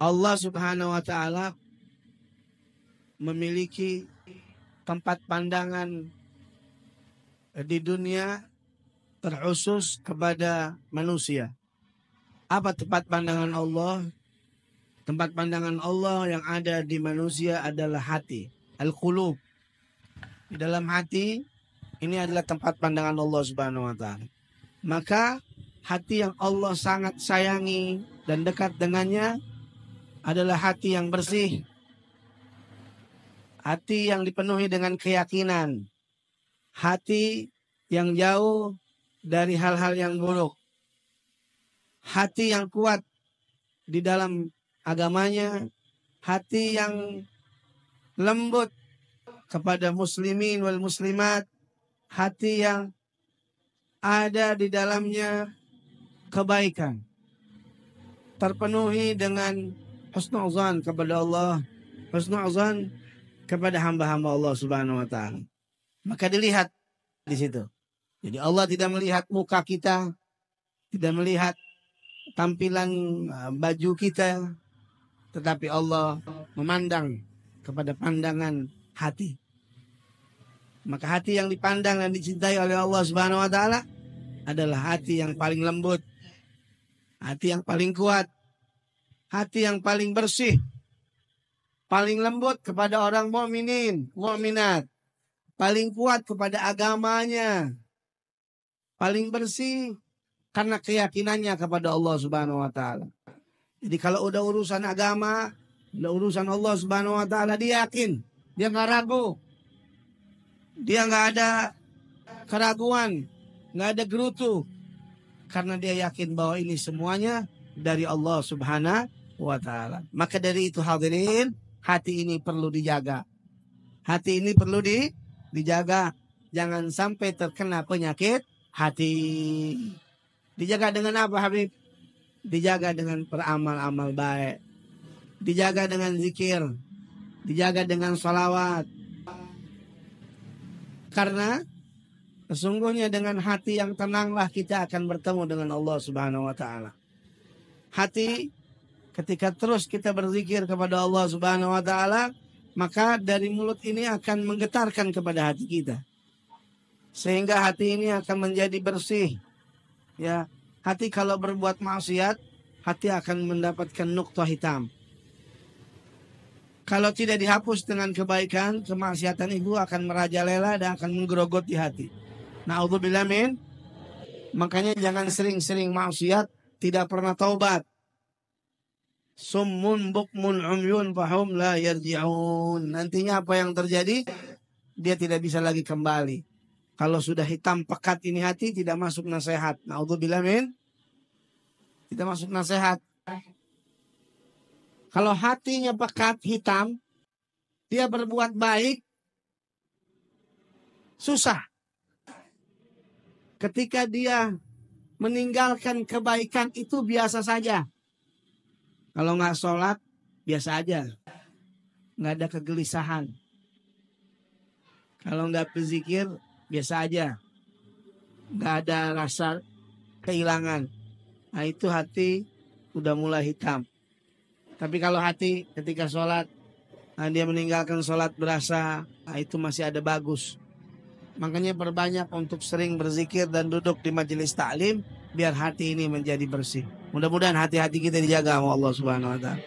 Allah Subhanahu wa taala memiliki tempat pandangan di dunia terkhusus kepada manusia. Apa tempat pandangan Allah? Tempat pandangan Allah yang ada di manusia adalah hati, al-qulub. Di dalam hati ini adalah tempat pandangan Allah Subhanahu wa taala. Maka hati yang Allah sangat sayangi dan dekat dengannya adalah hati yang bersih. Hati yang dipenuhi dengan keyakinan. Hati yang jauh dari hal-hal yang buruk. Hati yang kuat di dalam agamanya. Hati yang lembut kepada muslimin wal muslimat. Hati yang ada di dalamnya kebaikan. Terpenuhi dengan husnuzan kepada Allah. Husnuzan kepada hamba-hamba Allah Subhanahu wa taala. Maka dilihat di situ. Jadi Allah tidak melihat muka kita, tidak melihat tampilan baju kita, tetapi Allah memandang kepada pandangan hati. Maka hati yang dipandang dan dicintai oleh Allah Subhanahu wa taala adalah hati yang paling lembut, hati yang paling kuat, hati yang paling bersih, paling lembut kepada orang mukminin, mukminat, paling kuat kepada agamanya, paling bersih karena keyakinannya kepada Allah Subhanahu wa taala. Jadi kalau udah urusan agama, udah urusan Allah Subhanahu wa taala, dia yakin, dia nggak ragu. Dia nggak ada keraguan, nggak ada gerutu, karena dia yakin bahwa ini semuanya dari Allah Subhanahu wa taala. Maka dari itu hadirin, hati ini perlu dijaga. Hati ini perlu dijaga. Jangan sampai terkena penyakit hati. Dijaga dengan apa, Habib? Dijaga dengan beramal-amal baik. Dijaga dengan zikir. Dijaga dengan salawat. Karena sesungguhnya dengan hati yang tenanglah kita akan bertemu dengan Allah Subhanahu wa taala. Hati ketika terus kita berzikir kepada Allah Subhanahu wa taala, maka dari mulut ini akan menggetarkan kepada hati kita. Sehingga hati ini akan menjadi bersih. Ya, hati kalau berbuat maksiat, hati akan mendapatkan nuqtah hitam. Kalau tidak dihapus dengan kebaikan, kemaksiatan itu akan merajalela dan akan menggerogot di hati. Na'udzubillah min. Makanya jangan sering-sering maksiat, tidak pernah taubat. Summun bukmun umyun fahum la yarji'un. Nantinya apa yang terjadi? Dia tidak bisa lagi kembali. Kalau sudah hitam pekat ini hati, tidak masuk nasihat. Na'udzubillah min. Tidak masuk nasihat. Kalau hatinya pekat, hitam, dia berbuat baik, susah. Ketika dia meninggalkan kebaikan itu biasa saja. Kalau nggak sholat, biasa aja. Nggak ada kegelisahan. Kalau nggak berzikir, biasa aja. Nggak ada rasa kehilangan. Nah itu hati udah mulai hitam. Tapi kalau hati ketika sholat, nah dia meninggalkan sholat berasa, nah itu masih ada bagus. Makanya perbanyak untuk sering berzikir dan duduk di majelis taklim, biar hati ini menjadi bersih. Mudah-mudahan hati-hati kita dijaga oleh Allah Subhanahu wa taala.